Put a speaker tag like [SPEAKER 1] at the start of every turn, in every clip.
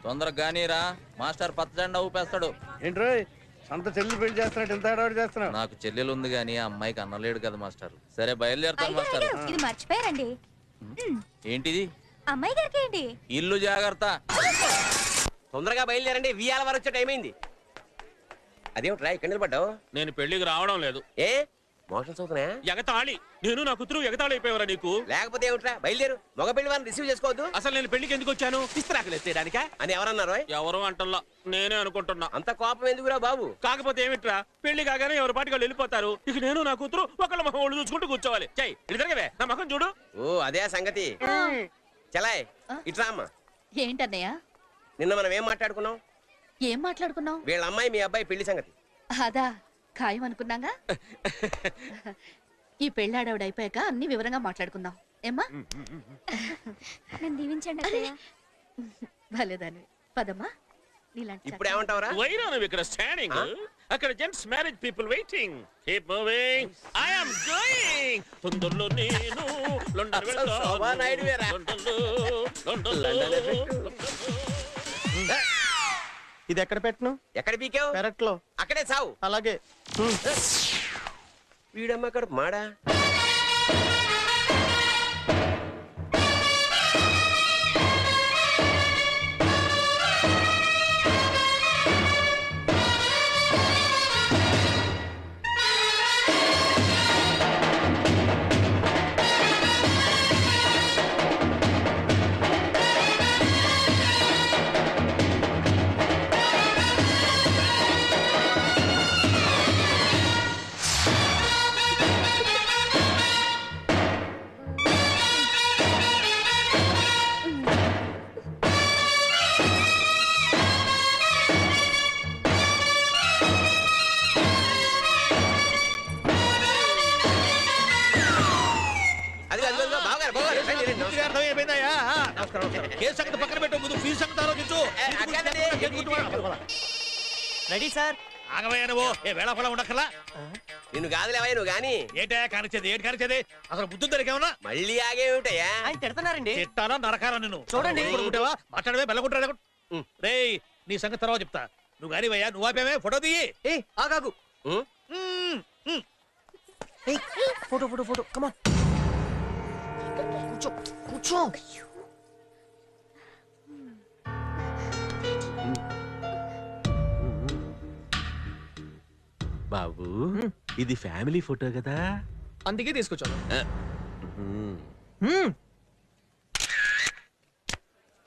[SPEAKER 1] తొందరగా గానీరా, మాస్టర్ పచ్చజెండా ఊపేస్తాడు.
[SPEAKER 2] ఏంట్రో అంత చెల్లి పెళ్లి చేస్తున్నాడు, ఎంత హడావిడి చేస్తున్నావు?
[SPEAKER 1] నాకు చెల్లెలు ఉంది గానీ ఆ అమ్మాయికి అన్నలేడు కదా మాస్టర్. సరే బయలుదేరుతాను మాస్టర్.
[SPEAKER 3] ఇది మర్చిపోయారండి.
[SPEAKER 1] ఏంటిది?
[SPEAKER 3] అమ్మాయి గారికి ఏంటి?
[SPEAKER 1] ఇల్లు జాగ్రత్త.
[SPEAKER 4] తొందరగా బయలుదేరండి, వియాల వారు వచ్చే టైం అయింది. అదేమిట్రా ఇక్కడ నిలబడ్డావు?
[SPEAKER 5] నేను పెళ్లికి రావడం లేదు.
[SPEAKER 4] ఏ మోషన్స్ అవుతున్నాయా?
[SPEAKER 5] ఎగతాళి. నేను నా కూతురు ఎగతాళి అయిపోయావరా నీకు?
[SPEAKER 4] లేకపోతే ఏమిట్రా, బయలుదేరు. మగ పెళ్లి వారిని రిసీవ్ చేసుకోవద్దు.
[SPEAKER 5] అసలు నేను పెళ్లికి ఎందుకు వచ్చాను? ఇస్తరాకులు ఎత్తేయడానికా
[SPEAKER 4] అని ఎవరన్నారు?
[SPEAKER 5] ఎవరు అంటల్లా, నేనే అనుకుంటున్నా.
[SPEAKER 4] అంత కోపం ఎందుకురా బాబు?
[SPEAKER 5] కాకపోతే ఏమిట్రా, పెళ్లి కాగానే ఎవరి పాటికి వాళ్ళు వెళ్ళిపోతారు. ఇక నేను నా కూతురు ఒకళ్ళ మొహం ఒళ్ళు చూసుకుంటూ కూర్చోవాలి. చెయ్యి ఇటు తిరగవే, నా మొహం చూడు.
[SPEAKER 4] ఓ అదే సంగతి. చలాయ్ ఇట్రా అమ్మా.
[SPEAKER 3] ఏంటన్నయ్య?
[SPEAKER 4] నిన్న మనం ఏం మాట్లాడుకున్నాం?
[SPEAKER 3] ఏం మాట్లాడుకున్నావు?
[SPEAKER 4] వీళ్ళ అమ్మాయి మీ అబ్బాయి పెళ్లి సంగతి.
[SPEAKER 3] అదా ఖాయం అనుకున్నాగా. ఈ పెళ్ళాడవిడ అయిపోయాక అన్ని వివరంగా మాట్లాడుకుందాం. ఏమ్మా?
[SPEAKER 6] నన్ను దీవించండి.
[SPEAKER 3] భలేదాన్ని. పదమ్మా.
[SPEAKER 4] ఇప్పుడు ఏమంటావరా?
[SPEAKER 5] వైరా నువ్వు ఇక్కడ స్టాండింగ్, అక్కడ gents marriage people waiting. Keep moving, I am going. తొందరలో నేను లండన్ వెళ్తాను.
[SPEAKER 4] శోభానాయుడు వేరా?
[SPEAKER 2] ఇది ఎక్కడ పెట్టను?
[SPEAKER 4] ఎక్కడ పీకావు?
[SPEAKER 2] పెరట్లో.
[SPEAKER 4] అక్కడే సావు.
[SPEAKER 2] అలాగే.
[SPEAKER 4] వీడమ్మ అక్కడ మాడా.
[SPEAKER 5] పక్కన పెట్టు, ముందు ఫీజు సంగతి ఆలోచించు.
[SPEAKER 7] Ready sir.
[SPEAKER 5] ఆగమయ్యా నువ్వు. ఏ వేళాపడ ఉండక్కర్లా.
[SPEAKER 4] నిన్ను కాదులేవయ్య నువ్వు గాని.
[SPEAKER 5] ఏంటా కానిచ్చేది? ఏంటి కానిచ్చేది? అసలు బుద్ధి దొరికేమన్నా?
[SPEAKER 4] మళ్ళీ ఆగేమిటయ్యా?
[SPEAKER 7] ఆయన తిడతారండి.
[SPEAKER 5] తిట్టాలా నరకాలా నిన్ను?
[SPEAKER 7] చూడండి.
[SPEAKER 5] మాట్లాడవే బెల్లకుంటాడు. రే నీ సంగతి తర్వాత చెప్తా. నువ్వు గానివయ్యా, నువ్వు ఆపేమే. ఫోటో దిగి.
[SPEAKER 7] ఏ ఆగాగు. ఫోటో ఫోటో ఫోటో కమాన్. కూర్చో కూర్చో.
[SPEAKER 5] బాబు ఇది ఫ్యామిలీ ఫోటో కదా,
[SPEAKER 7] అందుకే తీసుకొచ్చాను.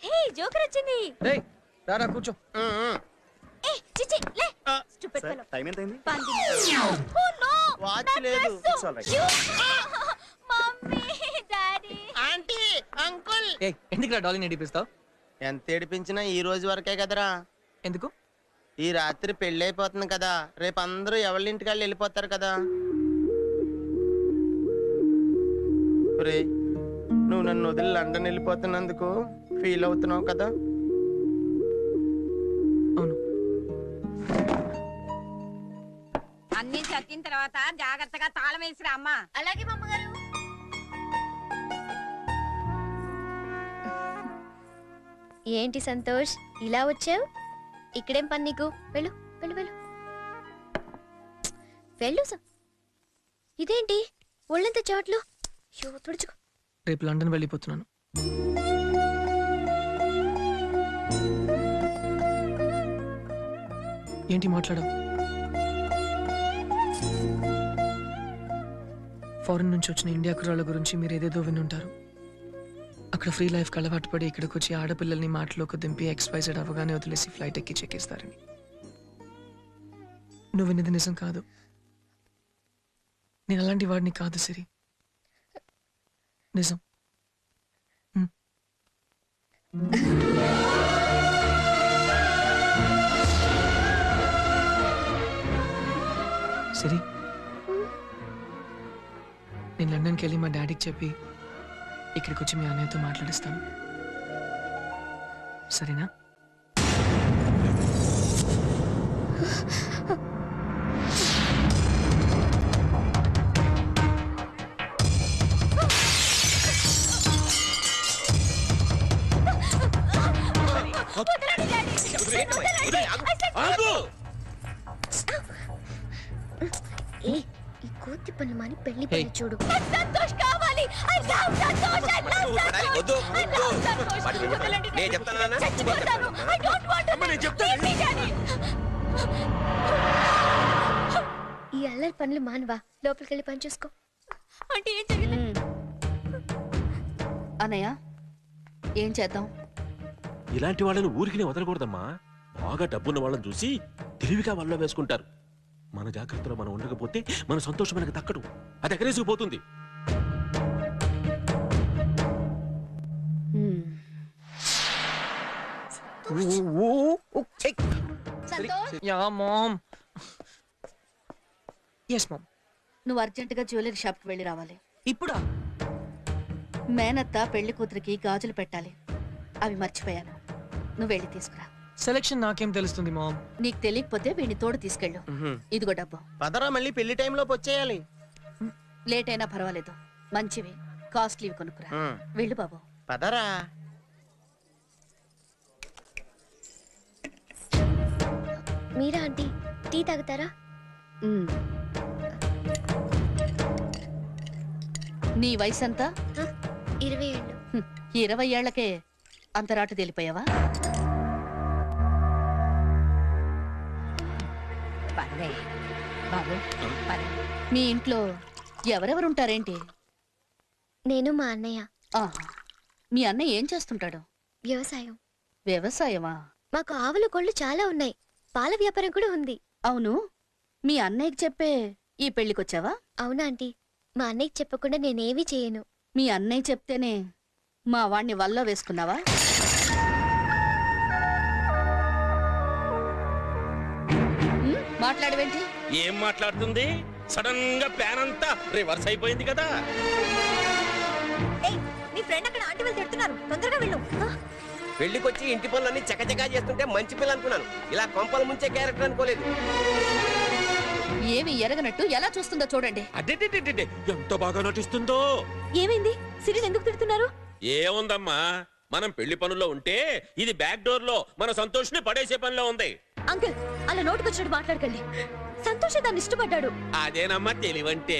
[SPEAKER 6] హే జోకర్ వచ్చింది.
[SPEAKER 7] ఏయ్ రారా కూర్చో.
[SPEAKER 6] ఏ చిచి లే. Stupid fellow.
[SPEAKER 2] టైం ఎంత అయింది?
[SPEAKER 6] Oh no.
[SPEAKER 2] వాచ్ లేదు.
[SPEAKER 6] Mummy daddy
[SPEAKER 7] aunty uncle. ఏయ్ ఎందుకురా డాలీని ఏడిపిస్తావు?
[SPEAKER 8] ఎంత ఏడిపించినా ఈ రోజు వరకే కదరా.
[SPEAKER 7] ఎందుకు?
[SPEAKER 8] ఈ రాత్రి పెళ్లి అయిపోతుంది కదా, రేపు అందరూ ఎవరి ఇంటికి వాళ్ళు వెళ్ళిపోతారు కదా. నువ్వు నన్ను వదిలి లండన్ వెళ్ళిపోతున్నందుకు ఫీల్ అవుతున్నావు కదా.
[SPEAKER 7] అవును.
[SPEAKER 9] అన్ని చచ్చిన తర్వాత జాగ్రత్తగా తాళం వేసిరా అమ్మా.
[SPEAKER 6] అలాగే మామగారు. ఏంటి సంతోష్ ఇలా వచ్చావు? ఇక్కడేం పని నీకు? వెళ్ళు వెళ్ళు వెళ్ళు వెళ్ళు. ఇదేంటి ఒళ్ళంత చోట్లు? తుడుచుకో.
[SPEAKER 7] రేపు లండన్ వెళ్ళిపోతున్నాను. ఏంటి మాట్లాడవు? ఫారెన్ నుంచి వచ్చిన ఇండియా కుర్రాళ్ళ గురించి మీరు ఏదేదో వినుంటారు. అక్కడ ఫ్రీ లైఫ్ అలవాటు పడి ఇక్కడికి వచ్చి ఆడపిల్లల్ని మాటలోకి దింపి ఎక్స్పైజెడ్ అవ్వగానే వదిలేసి ఫ్లైట్ ఎక్కి చెక్కేస్తారని. నువ్వు విన్నది నిజం కాదు. నేను అలాంటి వాడిని కాదు సిరి. నిజం. సిరి, నేను లండన్కి వెళ్ళి మా డాడీకి చెప్పి ఇక్కడికి వచ్చి మీ అన్నయ్యతో మాట్లాడిస్తాను. సరేనా?
[SPEAKER 6] వదలండి
[SPEAKER 5] ఆగు!
[SPEAKER 6] ఏ ఈ కోతి పనులు మాని పెళ్లి పని చూడు.
[SPEAKER 4] వద్దు నేను చెప్తాను
[SPEAKER 5] నేను చెప్తాను.
[SPEAKER 6] ఈ అల్లరి పనులు మానవా, లోపలికి వెళ్ళి పని చూసుకో.
[SPEAKER 9] అంటే ఏం జరిగింది?
[SPEAKER 3] అన్నయ్య ఏం చేద్దాం?
[SPEAKER 5] ఇలాంటి వాళ్ళని ఊరికి వదలకూడదమ్మా. బాగా డబ్బున్న వాళ్ళని చూసి తెలివిగా వాళ్ళలో వేసుకుంటారు. మన జాగ్రత్తలో మనం ఉండకపోతే మన సంతోషం మనకు దక్కడు, అది ఎగరేసుకుపోతుంది.
[SPEAKER 3] నువ్వు అర్జెంటుగా జ్యువెలరీ షాప్కి వెళ్ళి రావాలి.
[SPEAKER 7] ఇప్పుడా?
[SPEAKER 3] మేనత్త పెళ్లి కూతురికి గాజులు పెట్టాలి, అవి మర్చిపోయాను. నువ్వు వెళ్ళి తీసుకురా.
[SPEAKER 7] సెలక్షన్ నాకేం తెలుస్తుంది మామ్?
[SPEAKER 3] నీకు తెలియకపోతే వీడిని తోడు తీసుకెళ్ళు. ఇదిగో డబ్బు.
[SPEAKER 8] పదరా మళ్ళీ పెళ్లి టైంలోపు వచ్చేయాలి.
[SPEAKER 3] లేట్ అయినా పర్వాలేదు, మంచివి కాస్ట్లీవి కొనుక్కురా. వెళ్ళు బాబు.
[SPEAKER 8] పదరా.
[SPEAKER 6] మీరా ఆంటీ, టీ తాగుతారా?
[SPEAKER 3] నీ వయసు ఎంత?
[SPEAKER 6] 20 ఏళ్ళు.
[SPEAKER 3] 20 ఏళ్లకే అంతరాటు తెలిపోయావా? మీ ఇంట్లో ఎవరెవరుంటారేంటి?
[SPEAKER 6] నేను మా అన్నయ్య.
[SPEAKER 3] మీ అన్నయ్య ఏం చేస్తుంటాడు?
[SPEAKER 6] వ్యవసాయం.
[SPEAKER 3] వ్యవసాయమా?
[SPEAKER 6] మాకు ఆవుల కోళ్ళు చాలా ఉన్నాయి, పాల వ్యాపారం కూడా ఉంది.
[SPEAKER 3] అవును, మీ అన్నయ్యకి చెప్పే ఈ పెళ్లికొచ్చావా?
[SPEAKER 6] అవునా ఆంటీ, మా అన్నయ్యకి చెప్పకుండా నేనేమీ చేయను.
[SPEAKER 3] మీ అన్నయ్య చెప్తేనే మా వాణ్ణి వల్ల వేసుకున్నావా? మాట్లాడవేంటి?
[SPEAKER 5] ఏం మాట్లాడుతుంది? సడన్ గా ప్లాన్ అంతా రివర్స్ అయిపోయింది కదా.
[SPEAKER 9] నీ ఫ్రెండ్ అక్కడ ఆంటీ వాళ్ళు తిడుతున్నారు, తొందరగా వెళ్ళు.
[SPEAKER 4] పెళ్లికొచ్చి ఇంటి పనులన్నీ చకచకా చేస్తుంటే మంచి పిల్ల అనుకున్నాను, ఇలా కొంపల ముంచే క్యారెక్టర్ అనుకోలేదు.
[SPEAKER 3] ఏమి ఎరగనట్టు ఎలా చూస్తుందో చూడండి.
[SPEAKER 5] అదే ఎంత బాగా నటిస్తుందో.
[SPEAKER 9] ఏమైంది? సిరిని ఎందుకు తిడుతున్నారు?
[SPEAKER 5] ఏముందమ్మా, మనం పెళ్లి పనుల్లో ఉంటే ఇది బ్యాక్ డోర్ లో మన సంతోష్ని పడేసే పనిలో ఉంది.
[SPEAKER 9] అంకుల్, అలా నోటుకొచ్చినట్టు మాట్లాడకండి. సంతోష్ దాన్ని ఇష్టపడ్డాడు.
[SPEAKER 5] అదేనమ్మా తెలివంటే.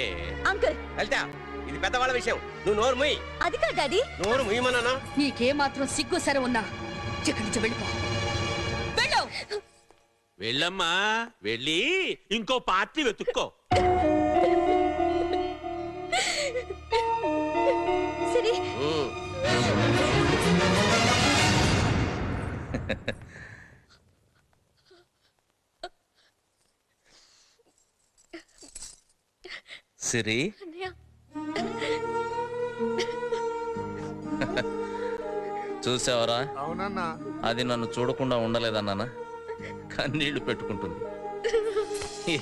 [SPEAKER 9] అంకుల్,
[SPEAKER 4] వెళ్తా, ఇది పెద్దవాళ్ళ విషయం, నువ్వు నోరు ముయ్యి.
[SPEAKER 9] అది కాదు డాడీ.
[SPEAKER 4] నోరు ముయ్యమన్నానా?
[SPEAKER 3] నీకేమాత్రం సిగ్గు సరే ఉన్నా ఇక్కడి నుంచి వెళ్ళిపో. వెళ్ళు.
[SPEAKER 5] వెళ్ళమ్మా, వెళ్ళి ఇంకో పార్టీ వెతుక్కో.
[SPEAKER 9] సిరి,
[SPEAKER 1] సిరి, చూసావరా?
[SPEAKER 2] అవునన్నా.
[SPEAKER 1] అది నన్ను చూడకుండా ఉండలేదన్నానా? కన్నీళ్లు పెట్టుకుంటుంది.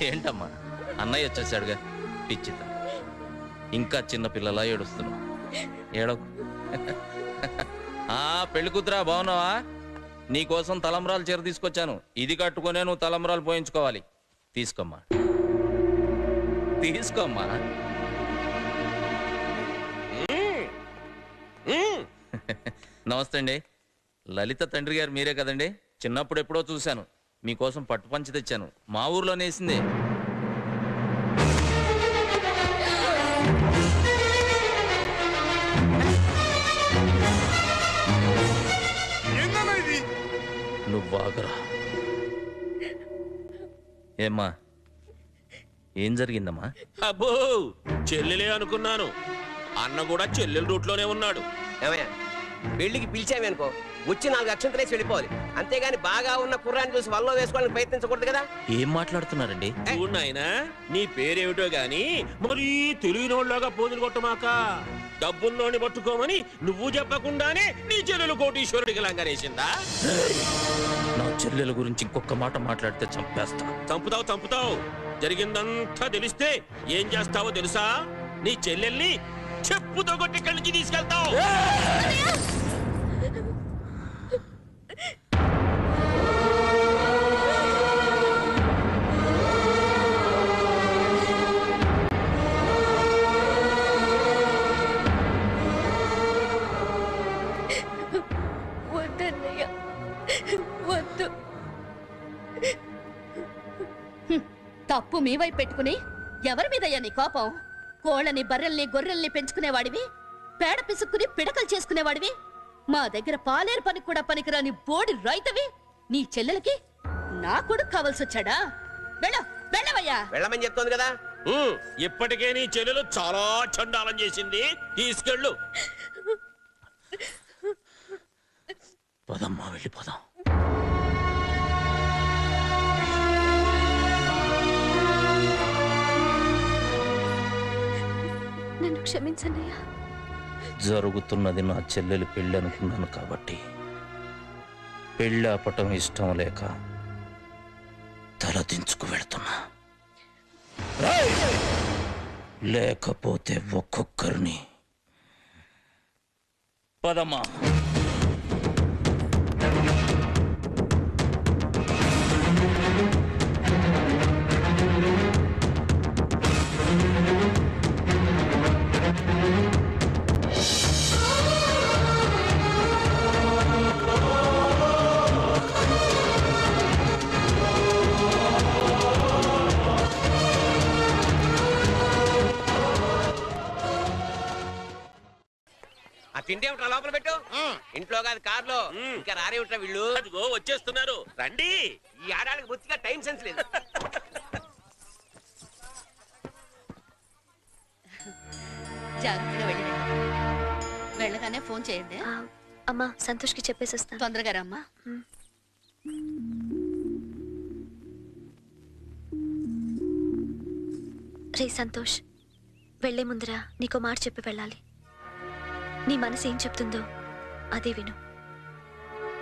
[SPEAKER 1] ఏంటమ్మా, అన్నయ్య వచ్చేసాడుగా, పిచ్చిత. ఇంకా చిన్న పిల్లలా ఏడుస్తున్నావు. ఏడవు. పెళ్లి కూతురా, బాగున్నావా? నీకోసం తలంబ్రాలు చీర తీసుకొచ్చాను, ఇది కట్టుకునే నువ్వు తలంబ్రాలు పోయించుకోవాలి. తీసుకోమ్మా, తీసుకోమ్మా. నమస్తే అండి. లలిత తండ్రి గారు మీరే కదండి? చిన్నప్పుడు ఎప్పుడో చూశాను, మీకోసం పట్టు పంచి తెచ్చాను, మా ఊర్లో నేసిందే. నువ్వు ఆగరా. ఏమ్మా, ఏం జరిగిందమ్మా?
[SPEAKER 5] అబ్బో, చెల్లెలే అనుకున్నాను. అన్న కూడా చెల్లెల రూట్లోనే ఉన్నాడు.
[SPEAKER 4] ఏమయ్యా, పెళ్లికి పిలిచామే అనుకో, వచ్చి 4 అక్షంతలేసి వెళ్ళిపోవాలి, అంతేగాని బాగా ఉన్న కుర్రాన్ని చూసి వల్ల వేసుకోవాలని ప్రయత్నించకూడదు కదా.
[SPEAKER 1] ఏం మాట్లాడుతున్నారండి?
[SPEAKER 5] చూడు నాయనా, నీ పేరేమిటో గాని మరీ తెలియనోళ్ళగా పోజులు కొట్టమాక. డబ్బున్నోని పట్టుకోమని నువ్వు చెప్పకుండానే నీ చెల్లెలు కోటీశ్వరుడికి లంగరేసిందా?
[SPEAKER 1] నా చెల్లెల గురించి ఇంకొక మాట మాట్లాడితే చంపేస్తా.
[SPEAKER 5] చంపుతావు. జరిగిందంతా తెలిస్తే ఏం చేస్తావో తెలుసా? నీ చెల్లెల్ని చెప్పుతో కొట్టి కలిసి తీసుకెళ్తావు.
[SPEAKER 6] వద్దన్నయ్య, వద్దు.
[SPEAKER 3] తప్పు మీ వైపు పెట్టుకుని ఎవరి మీదయ్యా నీ కోపం? కోళ్ళని బర్రెల్ని గొర్రెల్ని పెంచుకునేవాడివి, పేడ పిసుక్కుని పిడకలు చేసుకునేవాడివి, మా దగ్గర పాలేరు పనికి కూడా పనికిరాని బోడి రైతవి. నీ చెల్లెలకి నా కొడుకు కావాల్సి వచ్చాడా? వెళ్ళవయ్యా.
[SPEAKER 4] వెళ్ళమని చెప్తోంది కదా.
[SPEAKER 5] ఇప్పటికే నీ చెల్లెలు చాలా చండాలం చేసింది, తీసుకెళ్ళు.
[SPEAKER 1] పదమ్మా, వెళ్ళిపోదాం.
[SPEAKER 6] నన్ను క్షమించనయ్యా.
[SPEAKER 1] జరుగుతున్నది నా చెల్లెలు పెళ్ళి అనుకున్నాను కాబట్టి పెళ్ళి ఆపటం ఇష్టం లేక తలదించుకు వెళ్తున్నా. లేకపోతే ఒక్కొక్కరిని. పదమ్మా.
[SPEAKER 4] ఆ తిండి ఏమిట్రా లోపల పెట్టు. ఇంట్లో కాదు కార్లో. ఇంకా రారే ఉంటా వీళ్ళు.
[SPEAKER 5] అదిగో వచ్చేస్తున్నారు, రండి.
[SPEAKER 4] ఈ ఆడాళ్ళకి బొత్తిగా టైం సెన్స్ లేదు.
[SPEAKER 3] జాగ్రత్తగా వెళ్ళండి. వెళ్ళగానే ఫోన్ చేయండి.
[SPEAKER 6] అమ్మా, సంతోష్కి చెప్పేసి వస్తాను.
[SPEAKER 3] తొందరగా రమ్మా.
[SPEAKER 6] రే సంతోష్, వెళ్లే ముందర నీకో మాట చెప్పి వెళ్ళాలి. నీ మనసు ఏం చెప్తుందో అదే విను,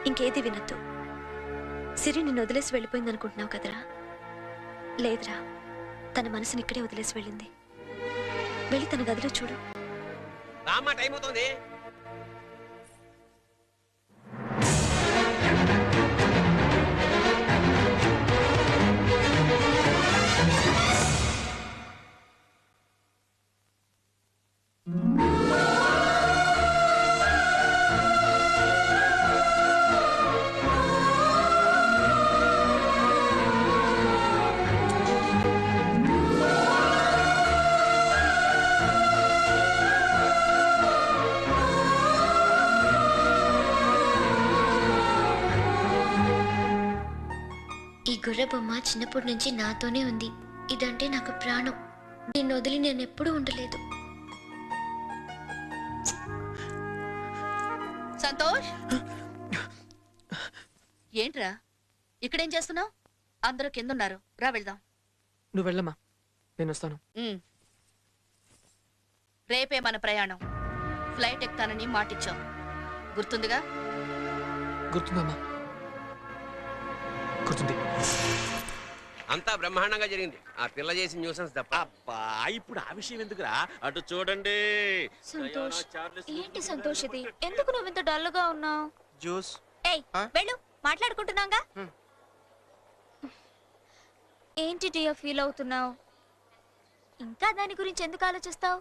[SPEAKER 6] ఇంకేది వినొద్దు. సిరి నిన్ను వదిలేసి వెళ్ళిపోయింది అనుకుంటున్నావు కదరా? లేదురా, తన మనసుని ఇక్కడే వదిలేసి వెళ్ళింది. వెళ్ళి తన గదిలో చూడు.
[SPEAKER 4] రామ్మా, టైం అవుతుంది.
[SPEAKER 6] ఈ గుర్ర బొమ్మ చిన్నప్పటి నుంచి నాతోనే ఉంది. ఇదంటే నాకు ప్రాణం. దీన్ని వదిలి నేను ఎప్పుడూ ఉండలేదు.
[SPEAKER 3] సంతోష్, ఏంట్రా ఇక్కడేం చేస్తున్నావు? అందరూ కిందున్నారు, రా వెళ్దాం.
[SPEAKER 7] నువ్వు వెళ్ళమ్మా, నేను వస్తాను.
[SPEAKER 3] రేపే మన ప్రయాణం. ఫ్లైట్ ఎక్కుతానని మాటిచ్చాం, గుర్తుందిగా?
[SPEAKER 7] గుర్తుందమ్మా, గుర్తుంది.
[SPEAKER 4] అంతా బ్రహ్మాండంగా జరిగింది. ఆ పిల్ల చేసిన న్యూసెన్స్ తప్ప.
[SPEAKER 5] అబ్బా, ఇప్పుడు ఆ విషయం ఎందుకురా? అటు చూడండి.
[SPEAKER 6] సంతోష్, ఏంటి సంతోష్ ఇది? ఎందుకు నువ్వు ఇంత డల్ గా ఉన్నావు?
[SPEAKER 8] జ్యూస్.
[SPEAKER 6] ఏయ్, వెళ్ళు, మాట్లాడుకుంటున్నాగా. ఏంటి డియా ఫీల్ అవుతున్నావు? ఇంకా దాని గురించి ఎందుకు ఆలోచిస్తావు?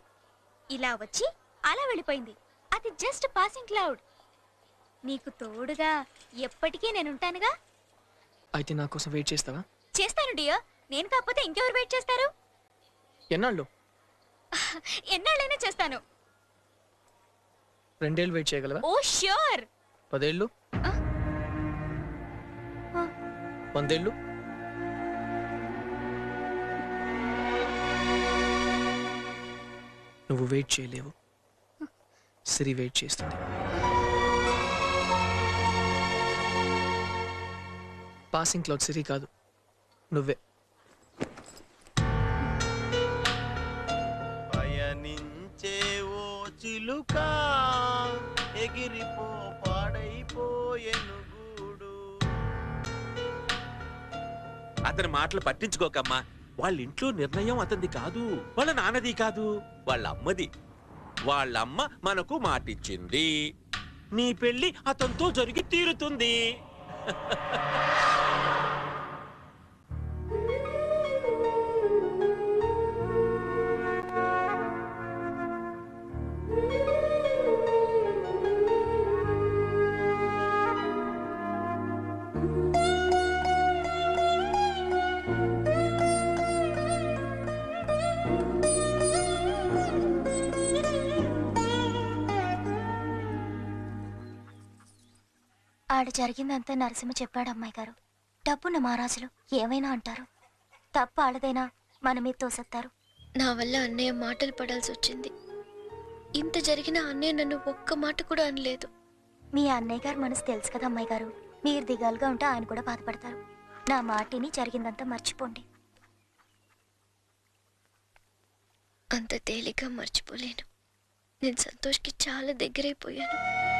[SPEAKER 6] ఇలా వచ్చి అలా వెళ్ళిపోయింది. అది జస్ట్ పాసింగ్ క్లౌడ్. నీకు తోడుగా ఎప్పటికీ నేనుంటానుగా.
[SPEAKER 7] అయితే నా కోసం వెయిట్ చేస్తావా?
[SPEAKER 6] చేస్తాను డియా. నేను కాకపోతే ఇంకెవరు వెయిట్ చేస్తారు?
[SPEAKER 7] ఎన్నాళ్ళు?
[SPEAKER 6] ఎన్నాళ్ళైనా చేస్తాను.
[SPEAKER 7] 2 ఏళ్ళు వెయిట్ చేయగలవా?
[SPEAKER 6] ఓ ష్యూర్.
[SPEAKER 7] 10 ఏళ్ళు? 100 ఏళ్ళు? నువ్వు వెయిట్ చేయలేవు, సిరి వెయిట్ చేస్తుంది. పాసింగ్ క్లౌడ్ సిరి కాదు, నువ్వే.
[SPEAKER 8] పయనించే ఓ చిలుక ఎగిరిపో పాడైపోయెను గూడు.
[SPEAKER 5] అతని మాటలు పట్టించుకోకమ్మా. వాళ్ళ ఇంట్లో నిర్ణయం అతనిది కాదు, వాళ్ళ నాన్నది కాదు, వాళ్ళ అమ్మది. వాళ్ళమ్మ మనకు మాటిచ్చింది, నీ పెళ్లి అతనితో జరిగి తీరుతుంది.
[SPEAKER 6] ఆడ జరిగిందంతా నరసింహ చెప్పాడు అమ్మాయి గారు. డబ్బున్న మహారాజులు ఏమైనా అంటారు. తప్ప ఆడదైనా మన మీద తోసెత్తారు. నా వల్ల అన్నయ్య మాటలు పడాల్సి వచ్చింది. ఇంత జరిగిన అన్నయ్య నన్ను ఒక్క మాట కూడా అనలేదు. మీ అన్నయ్య గారు మనసు తెలుసు కదా అమ్మాయి గారు. మీరు దిగాలుగా ఉంటే ఆయన కూడా బాధపడతారు. నా మాటిని జరిగిందంతా మర్చిపోండి. అంత తేలిగ్గా మర్చిపోలేను. నేను సంతోష్కి చాలా దగ్గరైపోయాను.